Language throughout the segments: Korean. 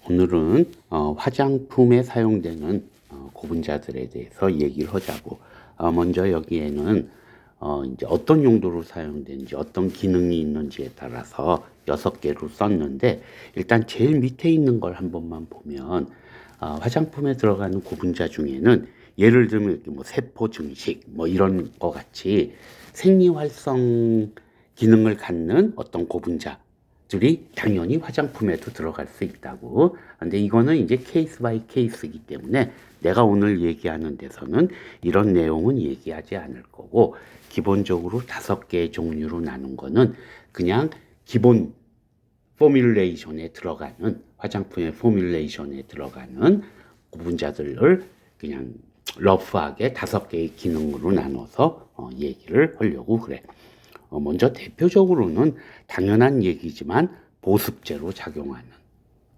오늘은 화장품에 사용되는 고분자들에 대해서 얘기를 하자고. 먼저 여기에는 이제 어떤 용도로 사용되는지, 어떤 기능이 있는지에 따라서 6개로 썼는데, 일단 제일 밑에 있는 걸 한 번만 보면 화장품에 들어가는 고분자 중에는 예를 들면 이렇게 뭐 세포 증식 뭐 이런 거 같이 생리활성 기능을 갖는 어떤 고분자들이 당연히 화장품에도 들어갈 수 있다고. 근데 이거는 이제 케이스 바이 케이스이기 때문에 내가 오늘 얘기하는 데서는 이런 내용은 얘기하지 않을 거고, 기본적으로 5개의 종류로 나눈 거는 그냥 기본 포뮬레이션에 들어가는, 화장품의 포뮬레이션에 들어가는 고분자들을 그냥 러프하게 5개의 기능으로 나눠서 얘기를 하려고 그래. 먼저 대표적으로는 당연한 얘기지만 보습제로 작용하는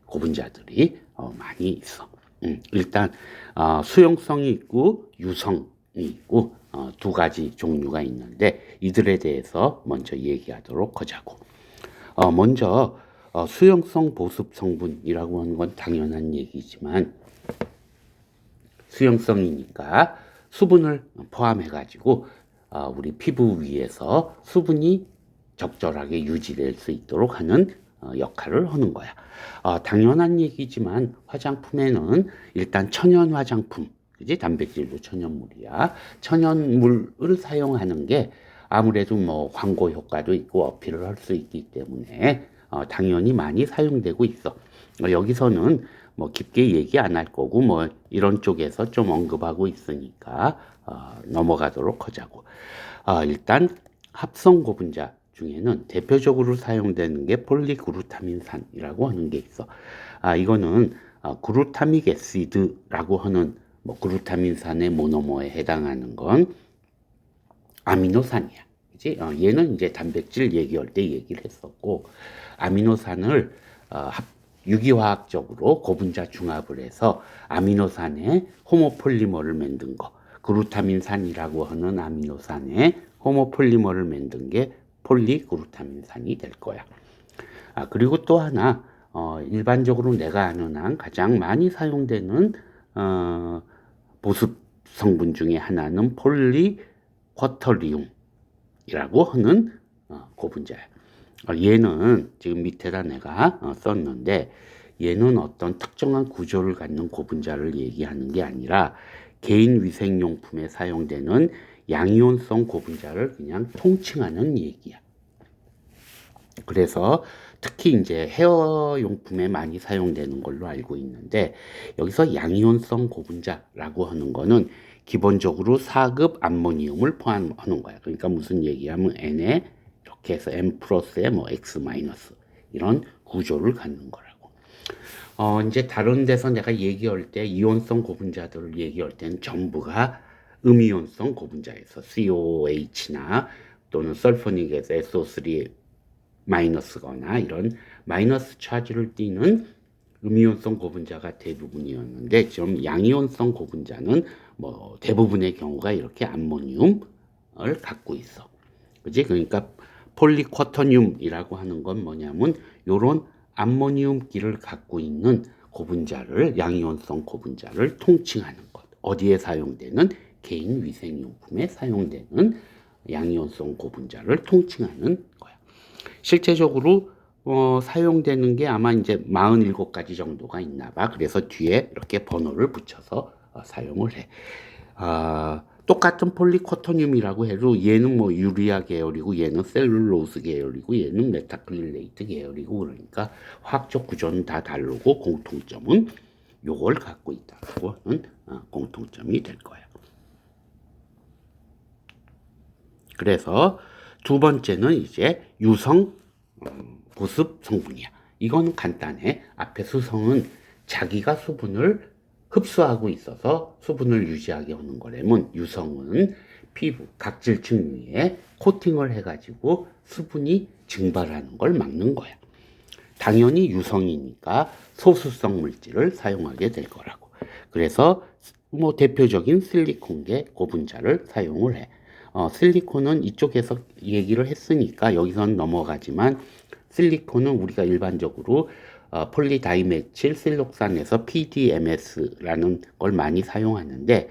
고분자들이 많이 있어. 일단 수용성이 있고 유성이 있고 2가지 종류가 있는데, 이들에 대해서 먼저 얘기하도록 하자고. 먼저 수용성 보습 성분이라고 하는 건 당연한 얘기지만, 수용성이니까 수분을 포함해 가지고 우리 피부 위에서 수분이 적절하게 유지될 수 있도록 하는 역할을 하는 거야. 당연한 얘기지만 화장품에는 일단 천연 화장품, 그지? 단백질도 천연물이야. 천연물을 사용하는 게 아무래도 뭐 광고 효과도 있고 어필을 할 수 있기 때문에 당연히 많이 사용되고 있어. 여기서는 뭐 깊게 얘기 안 할 거고, 뭐 이런 쪽에서 좀 언급하고 있으니까 넘어가도록 하자고. 일단 합성 고분자 중에는 대표적으로 사용되는 게 폴리그루타민산이라고 하는 게 있어. 이거는 그루타믹 애시드라고 하는, 뭐 그루타민산의 모노머에 해당하는 건 아미노산이야. 그치? 얘는 이제 단백질 얘기할 때 얘기를 했었고, 아미노산을 유기화학적으로 고분자 중합을 해서 아미노산의 호모폴리머를 만든 거, 그루타민산이라고 하는 아미노산의 호모폴리머를 만든 게 폴리그루타민산이 될 거야. 그리고 또 하나, 일반적으로 내가 아는 한 가장 많이 사용되는 보습 성분 중에 하나는 폴리쿼터리움이라고 하는 고분자야. 얘는 지금 밑에다 내가 썼는데, 얘는 어떤 특정한 구조를 갖는 고분자를 얘기하는 게 아니라 개인 위생용품에 사용되는 양이온성 고분자를 그냥 통칭하는 얘기야. 그래서 특히 이제 헤어 용품에 많이 사용되는 걸로 알고 있는데, 여기서 양이온성 고분자라고 하는 거는 기본적으로 4급 암모니움을 포함하는 거야. 그러니까 무슨 얘기하면 N에 이렇게 해서 N 플러스에 뭐 X 마이너스 이런 구조를 갖는 거라고. 이제 다른 데서 내가 얘기할 때 이온성 고분자들을 얘기할 때는 전부가 음이온성 고분자에서 COH나 또는 설포닉에서 SO3 마이너스거나 이런 마이너스 차지를 띠는 음이온성 고분자가 대부분이었는데, 지금 양이온성 고분자는 뭐 대부분의 경우가 이렇게 암모니움을 갖고 있어. 그지? 그러니까 폴리쿼터늄이라고 하는 건 뭐냐면 요런 암모니움기를 갖고 있는 고분자를, 양이온성 고분자를 통칭하는 것. 어디에 사용되는, 개인 위생용품에 사용되는 양이온성 고분자를 통칭하는 거야. 실제적으로 사용되는 게 아마 이제 47가지 정도가 있나 봐. 그래서 뒤에 이렇게 번호를 붙여서 사용을 해. 똑같은 폴리코토늄이라고 해도 얘는 뭐 유리아 계열이고 얘는 셀룰로스 계열이고 얘는 메타클릴레이트 계열이고, 그러니까 화학적 구조는 다 다르고 공통점은 요걸 갖고 있다고 하는 공통점이 될 거야. 그래서 두 번째는 이제 유성 보습 성분이야. 이건 간단해. 앞에 수성은 자기가 수분을 흡수하고 있어서 수분을 유지하게 하는 거라면, 유성은 피부 각질층 위에 코팅을 해가지고 수분이 증발하는 걸 막는 거야. 당연히 유성이니까 소수성 물질을 사용하게 될 거라고. 그래서 뭐 대표적인 실리콘계 고분자를 사용을 해. 실리콘은 이쪽에서 얘기를 했으니까 여기선 넘어가지만, 실리콘은 우리가 일반적으로 폴리다이메틸 실록산에서 PDMS라는 걸 많이 사용하는데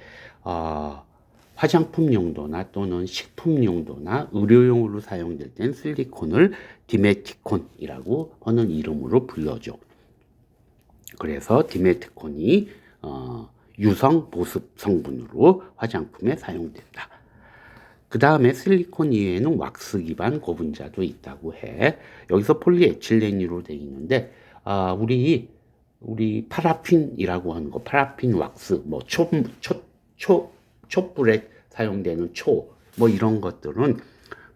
화장품 용도나 또는 식품 용도나 의료용으로 사용될 땐 실리콘을 디메티콘이라고 하는 이름으로 불러줘. 그래서 디메티콘이 유성 보습 성분으로 화장품에 사용된다. 그 다음에 실리콘 이외에는 왁스 기반 고분자도 있다고 해. 여기서 폴리에틸렌으로 되어 있는데 우리 파라핀이라고 하는 거, 파라핀 왁스, 뭐 촛불에 사용되는 뭐 이런 것들은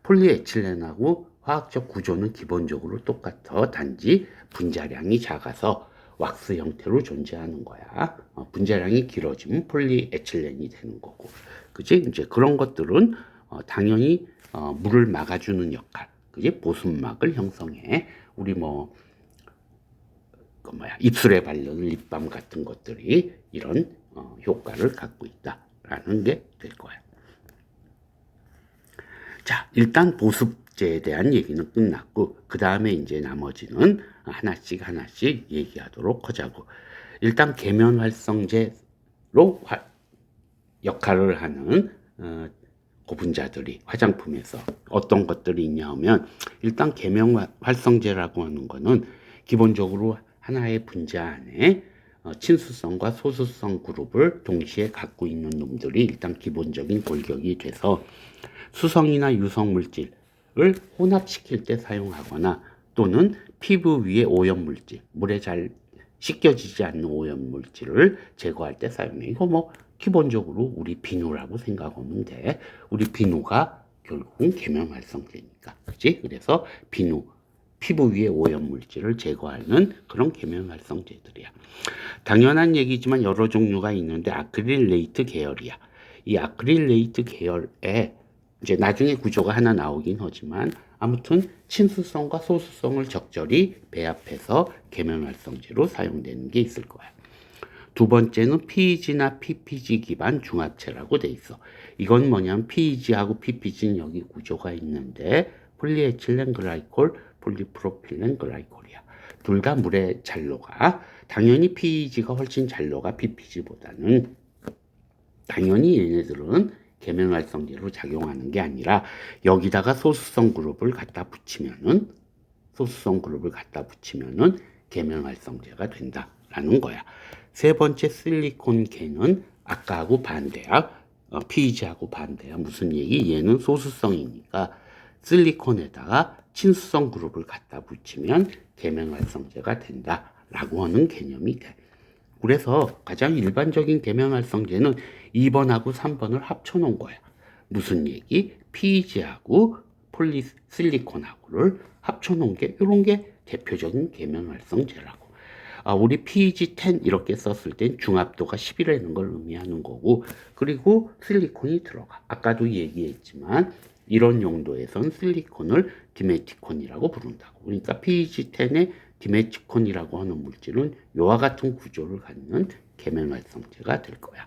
폴리에틸렌하고 화학적 구조는 기본적으로 똑같아. 단지 분자량이 작아서 왁스 형태로 존재하는 거야. 분자량이 길어지면 폴리에틸렌이 되는 거고, 그지? 이제 그런 것들은 당연히 물을 막아주는 역할, 그지? 보습막을 형성해. 우리 입술에 바르는 립밤 같은 것들이 이런 효과를 갖고 있다라는 게 될 거야. 자, 일단 보습제에 대한 얘기는 끝났고, 그 다음에 이제 나머지는 하나씩 얘기하도록 하자고. 일단 계면 활성제로 역할을 하는 고분자들이 화장품에서 어떤 것들이 있냐 하면, 일단 계면 활성제라고 하는 거는 기본적으로 하나의 분자 안에 친수성과 소수성 그룹을 동시에 갖고 있는 놈들이 일단 기본적인 골격이 돼서 수성이나 유성 물질을 혼합시킬 때 사용하거나 또는 피부 위에 오염 물질, 물에 잘 씻겨지지 않는 오염 물질을 제거할 때 사용해. 이거 기본적으로 우리 비누라고 생각하면 돼. 우리 비누가 결국은 계면 활성제니까, 그렇지? 그래서 비누, 피부 위에 오염 물질을 제거하는 그런 계면 활성제들이야. 당연한 얘기지만 여러 종류가 있는데 아크릴레이트 계열이야. 이 아크릴레이트 계열에 이제 나중에 구조가 하나 나오긴 하지만 아무튼 친수성과 소수성을 적절히 배합해서 계면 활성제로 사용되는 게 있을 거야. 두 번째는 PEG나 PPG 기반 중합체라고 돼 있어. 이건 뭐냐면 PEG하고 PPG는 여기 구조가 있는데 폴리에틸렌 글라이콜, 폴리프로필렌 글라이콜이야. 둘 다 물에 잘 녹아. 당연히 PEG가 훨씬 잘 녹아, PPG보다는. 당연히 얘네들은 계면 활성제로 작용하는 게 아니라 여기다가 소수성 그룹을 갖다 붙이면은 계면 활성제가 된다라는 거야. 세 번째 실리콘계는 아까하고 반대야. PEG하고 반대야. 무슨 얘기? 얘는 소수성이니까 실리콘에다가 친수성 그룹을 갖다 붙이면 계면 활성제가 된다라고 하는 개념이 돼. 그래서 가장 일반적인 계면 활성제는 2번하고 3번을 합쳐놓은 거야. 무슨 얘기? PEG하고 폴리실리콘하고를 합쳐놓은 게 이런 게 대표적인 계면 활성제라고. 우리 PEG10 이렇게 썼을 땐 중합도가 10이라는 걸 의미하는 거고, 그리고 실리콘이 들어가. 아까도 얘기했지만 이런 용도에선 실리콘을 디메티콘이라고 부른다고. 그러니까 PEG10에 디메티콘이라고 하는 물질은 이와 같은 구조를 갖는 계면 활성제가 될 거야.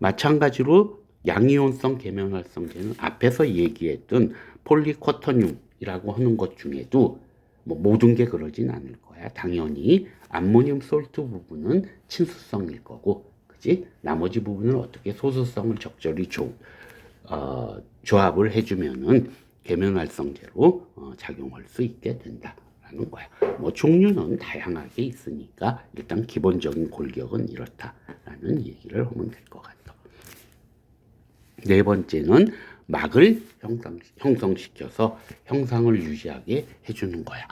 마찬가지로 양이온성 계면 활성제는 앞에서 얘기했던 폴리쿼터늄이라고 하는 것 중에도 모든 게 그러진 않을 거야. 당연히 암모늄 솔트 부분은 친수성일 거고, 그지? 나머지 부분은 어떻게 소수성을 적절히 조합을 해주면은 계면 활성제로 작용할 수 있게 된다라는 거야. 종류는 다양하게 있으니까 일단 기본적인 골격은 이렇다라는 얘기를 하면 될 것 같아. 네 번째는 막을 형성시켜서 형상을 유지하게 해주는 거야.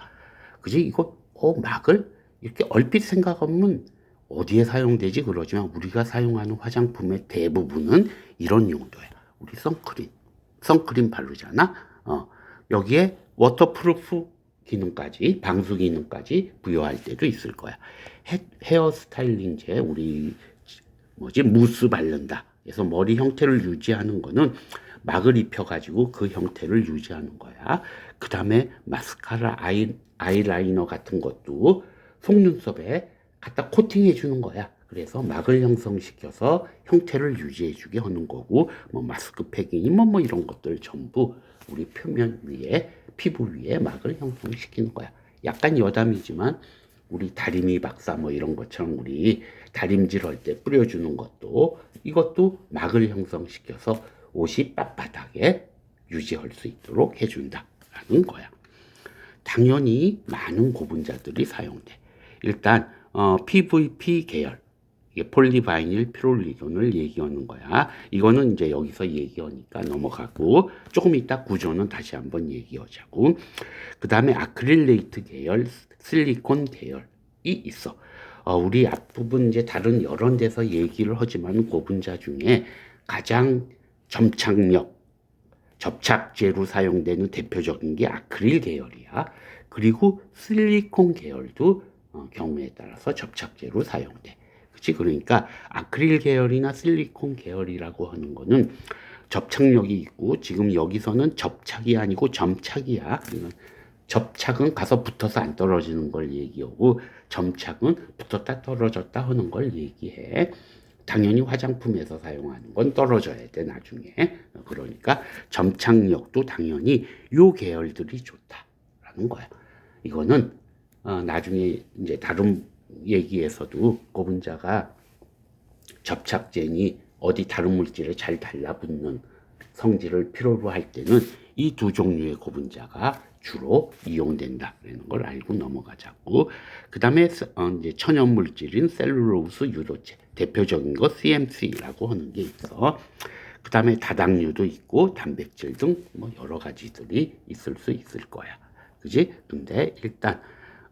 그지? 이거 막을 이렇게 얼핏 생각하면 어디에 사용되지 그러지만 우리가 사용하는 화장품의 대부분은 이런 용도야. 우리 선크림 바르잖아. 여기에 워터프루프 기능까지, 방수 기능까지 부여할 때도 있을 거야. 헤어 스타일링제, 우리 무스 바른다. 그래서 머리 형태를 유지하는 거는 막을 입혀가지고 그 형태를 유지하는 거야. 그 다음에 마스카라, 아이라이너 같은 것도 속눈썹에 갖다 코팅해 주는 거야. 그래서 막을 형성시켜서 형태를 유지해주게 하는 거고, 마스크팩이니 이런 것들 전부 우리 표면 위에, 피부 위에 막을 형성시키는 거야. 약간 여담이지만 우리 다리미 박사 뭐 이런 것처럼 우리 다림질 할 때 뿌려주는 것도 이것도 막을 형성시켜서 옷이 빳빳하게 유지할 수 있도록 해준다라는 거야. 당연히 많은 고분자들이 사용돼. 일단 PVP 계열, 이게 폴리바이닐 피롤리돈을 얘기하는 거야. 이거는 이제 여기서 얘기하니까 넘어가고 조금 이따 구조는 다시 한번 얘기하자고. 그 다음에 아크릴레이트 계열, 실리콘 계열이 있어. 우리 앞부분 이제 다른 여러 데서 얘기를 하지만 고분자 중에 가장 접착력, 접착제로 사용되는 대표적인 게 아크릴 계열이야. 그리고 실리콘 계열도 경우에 따라서 접착제로 사용돼. 그치? 그러니까 아크릴 계열이나 실리콘 계열이라고 하는 거는 접착력이 있고, 지금 여기서는 접착이 아니고 점착이야. 접착은 가서 붙어서 안 떨어지는 걸 얘기하고, 점착은 붙었다 떨어졌다 하는 걸 얘기해. 당연히 화장품에서 사용하는 건 떨어져야 돼, 나중에. 그러니까 점착력도 당연히 요 계열들이 좋다라는 거야. 이거는 나중에 이제 다른 얘기에서도 고분자가 접착제니 어디 다른 물질에 잘 달라붙는 성질을 필요로 할 때는 이 두 종류의 고분자가 주로 이용된다라는 걸 알고 넘어가자고. 그 다음에 이제 천연 물질인 셀룰로스 유도체, 대표적인 거 CMC라고 하는 게 있어. 그 다음에 다당류도 있고 단백질 등 뭐 여러 가지들이 있을 수 있을 거야. 그지? 근데 일단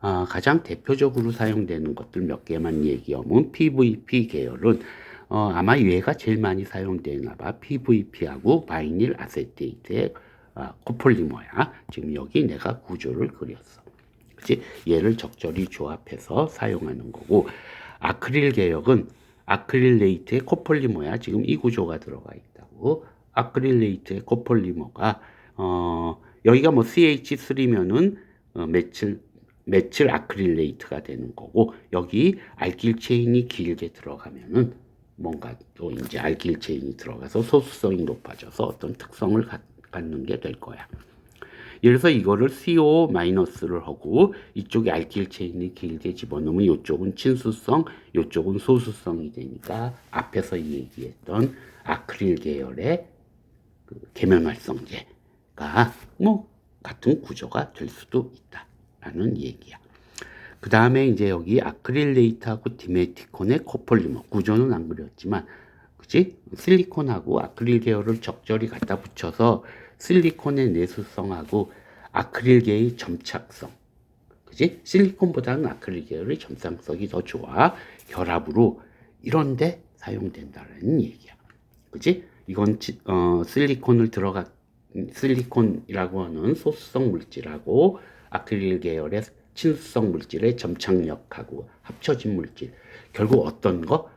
가장 대표적으로 사용되는 것들 몇 개만 얘기하면 PVP 계열은 아마 얘가 제일 많이 사용되나 봐. PVP하고 바이닐 아세테이트의 코폴리머야. 지금 여기 내가 구조를 그렸어. 그치? 얘를 적절히 조합해서 사용하는 거고, 아크릴 계열은 아크릴레이트의 코폴리머야. 지금 이 구조가 들어가 있다고. 아크릴레이트의 코폴리머가 여기가 뭐 CH3면은 메칠 아크릴레이트가 되는 거고, 여기 알킬 체인이 길게 들어가면은 뭔가 또 이제 알킬 체인이 들어가서 소수성이 높아져서 어떤 특성을 갖는 게 될 거야. 예를 들어서 이거를 CO-를 하고 이쪽에 알킬 체인이 길게 집어넣으면 이쪽은 친수성, 이쪽은 소수성이 되니까 앞에서 얘기했던 아크릴 계열의 그 계면활성제가 뭐 같은 구조가 될 수도 있다라는 얘기야. 그 다음에 이제 여기 아크릴레이트하고 디메티콘의 코폴리머, 구조는 안 그렸지만, 그치? 실리콘하고 아크릴 계열을 적절히 갖다 붙여서 실리콘의 내수성하고 아크릴 계의 점착성, 그치? 실리콘보다는 아크릴 계열의 점착성이 더 좋아. 결합으로 이런데 사용된다는 얘기야. 그치? 이건 실리콘이라고 하는 소수성 물질하고 아크릴 계열의 친수성 물질의 점착력하고 합쳐진 물질. 결국 어떤 거?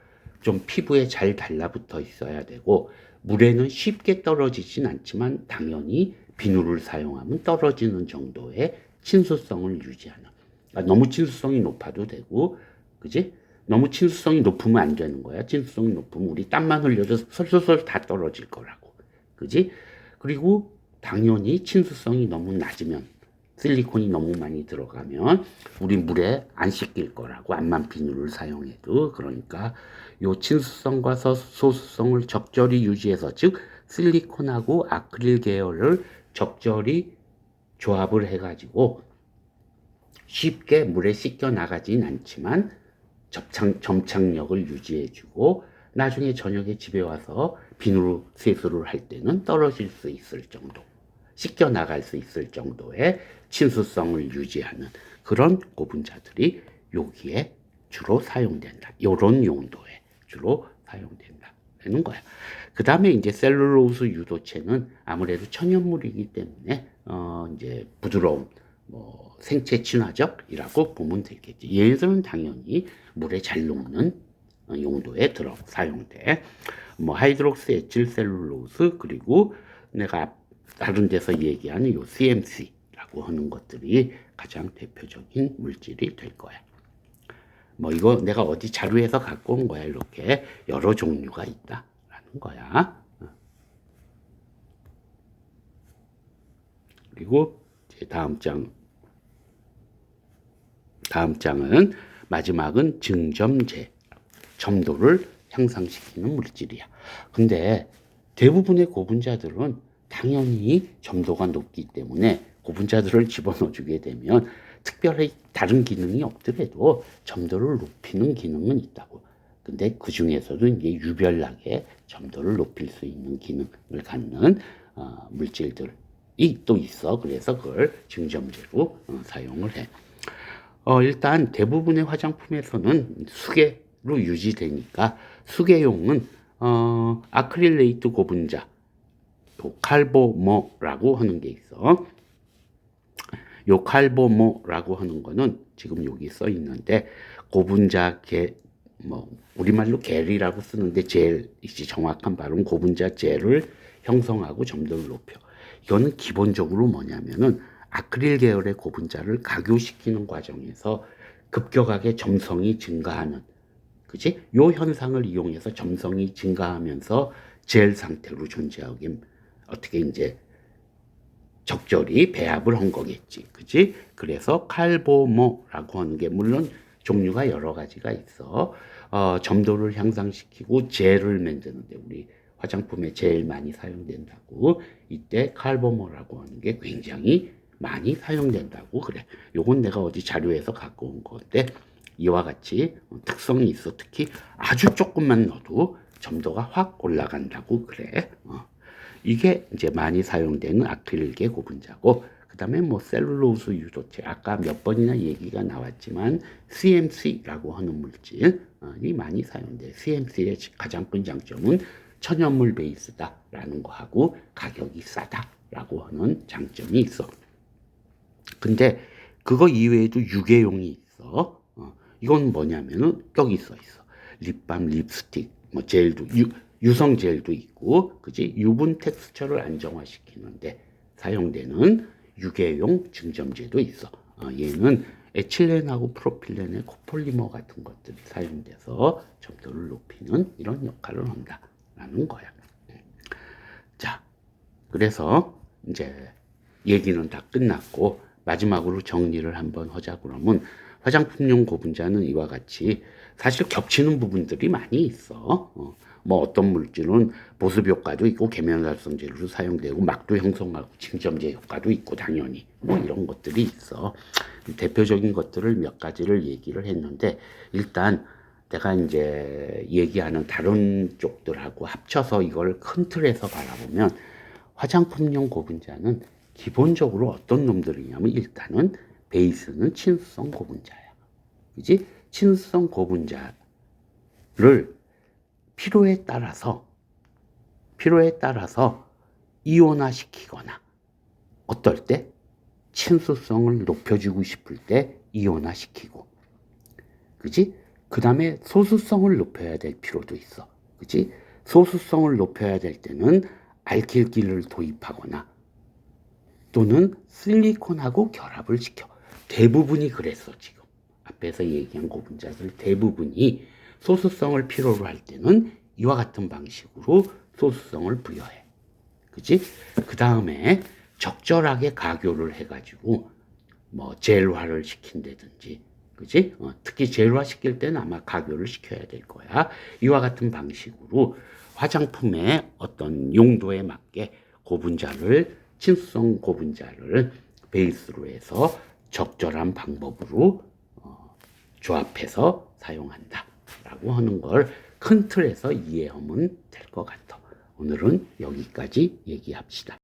좀 피부에 잘 달라붙어 있어야 되고, 물에는 쉽게 떨어지진 않지만 당연히 비누를 사용하면 떨어지는 정도의 친수성을 유지하는. 그러니까 너무 친수성이 높아도 되고, 그지? 너무 친수성이 높으면 안 되는 거야. 친수성이 높으면 우리 땀만 흘려도 설설설 다 떨어질 거라고. 그지? 그리고 당연히 친수성이 너무 낮으면, 실리콘이 너무 많이 들어가면 우리 물에 안 씻길 거라고, 암만 비누를 사용해도. 그러니까 요 친수성과 소수성을 적절히 유지해서, 즉 실리콘하고 아크릴 계열을 적절히 조합을 해가지고 쉽게 물에 씻겨 나가진 않지만 점착력을 유지해주고, 나중에 저녁에 집에 와서 비누로 세수를 할 때는 떨어질 수 있을 정도, 씻겨 나갈 수 있을 정도의 친수성을 유지하는 그런 고분자들이 여기에 주로 사용된다. 이런 용도에 주로 사용된다는 거야. 그 다음에 이제 셀룰로스 유도체는 아무래도 천연물이기 때문에 이제 부드러운 뭐 생체 친화적이라고 보면 되겠지. 얘들은 당연히 물에 잘 녹는 용도에 사용돼. 뭐 하이드록시 에틸 셀룰로스, 그리고 내가 다른 데서 얘기하는 요 CMC라고 하는 것들이 가장 대표적인 물질이 될 거야. 뭐 이거 내가 어디 자료에서 갖고 온 거야. 이렇게 여러 종류가 있다라는 거야. 그리고 다음 장 다음 장은 마지막은 증점제, 점도를 향상시키는 물질이야. 근데 대부분의 고분자들은 당연히 점도가 높기 때문에 고분자들을 집어넣어주게 되면 특별히 다른 기능이 없더라도 점도를 높이는 기능은 있다고. 근데 그 중에서도 이제 유별나게 점도를 높일 수 있는 기능을 갖는 물질들이 또 있어. 그래서 그걸 증점제로 사용을 해. 일단 대부분의 화장품에서는 수계로 유지되니까 수계용은 아크릴레이트 고분자, 요 칼보모라고 하는 게 있어. 요 칼보모라고 하는 거는 지금 여기 써 있는데 고분자 우리말로 겔이라고 쓰는데 젤이지 정확한 발음 고분자 젤을 형성하고 점도를 높여. 이거는 기본적으로 뭐냐면은 아크릴 계열의 고분자를 각유시키는 과정에서 급격하게 점성이 증가하는, 그지? 요 현상을 이용해서 점성이 증가하면서 젤 상태로 존재하게 어떻게 이제 적절히 배합을 한 거겠지, 그지? 그래서 칼보모라고 하는 게 물론 종류가 여러 가지가 있어. 점도를 향상시키고 젤을 만드는데 우리 화장품에 제일 많이 사용된다고. 이때 칼보모라고 하는 게 굉장히 많이 사용된다고 그래. 요건 내가 어디 자료에서 갖고 온 건데 이와 같이 특성이 있어. 특히 아주 조금만 넣어도 점도가 확 올라간다고 그래. 이게 이제 많이 사용되는 아크릴계 고분자고, 그 다음에 뭐 셀룰로스 유도체, 아까 몇 번이나 얘기가 나왔지만 CMC라고 하는 물질이 많이 사용돼. CMC의 가장 큰 장점은 천연물 베이스다라는 거하고 가격이 싸다라고 하는 장점이 있어. 근데 그거 이외에도 유계용이 있어. 이건 뭐냐면은 여기 써 있어. 립밤, 립스틱, 뭐 젤도 유성 젤도 있고, 그지? 유분 텍스처를 안정화시키는데 사용되는 유계용 증점제도 있어. 얘는 에틸렌하고 프로필렌의 코폴리머 같은 것들이 사용돼서 점도를 높이는 이런 역할을 한다라는 거야. 자, 그래서 이제 얘기는 다 끝났고 마지막으로 정리를 한번 하자. 그러면 화장품용 고분자는 이와 같이 사실 겹치는 부분들이 많이 있어. 뭐 어떤 물질은 보습 효과도 있고 계면활성 제로로 사용되고 막도 형성하고 증점제 효과도 있고 당연히 뭐 이런 것들이 있어. 대표적인 것들을 몇 가지를 얘기를 했는데 일단 내가 이제 얘기하는 다른 쪽들하고 합쳐서 이걸 큰 틀에서 바라보면 화장품용 고분자는 기본적으로 어떤 놈들이냐면 일단은 베이스는 친수성 고분자야. 그지? 친수성 고분자를 필요에 따라서 이온화시키거나 어떨 때 친수성을 높여주고 싶을 때 이온화시키고, 그지? 그 다음에 소수성을 높여야 될 필요도 있어. 그지? 소수성을 높여야 될 때는 알킬기를 도입하거나 또는 실리콘하고 결합을 시켜. 대부분이 그랬어. 지금 앞에서 얘기한 고분자들 대부분이 소수성을 필요로 할 때는 이와 같은 방식으로 소수성을 부여해. 그치? 그 다음에 적절하게 가교를 해가지고 뭐 젤화를 시킨다든지, 그치? 특히 젤화 시킬 때는 아마 가교를 시켜야 될 거야. 이와 같은 방식으로 화장품의 어떤 용도에 맞게 친수성 고분자를 베이스로 해서 적절한 방법으로 조합해서 사용한다라고 하는 걸 큰 틀에서 이해하면 될 것 같아. 오늘은 여기까지 얘기합시다.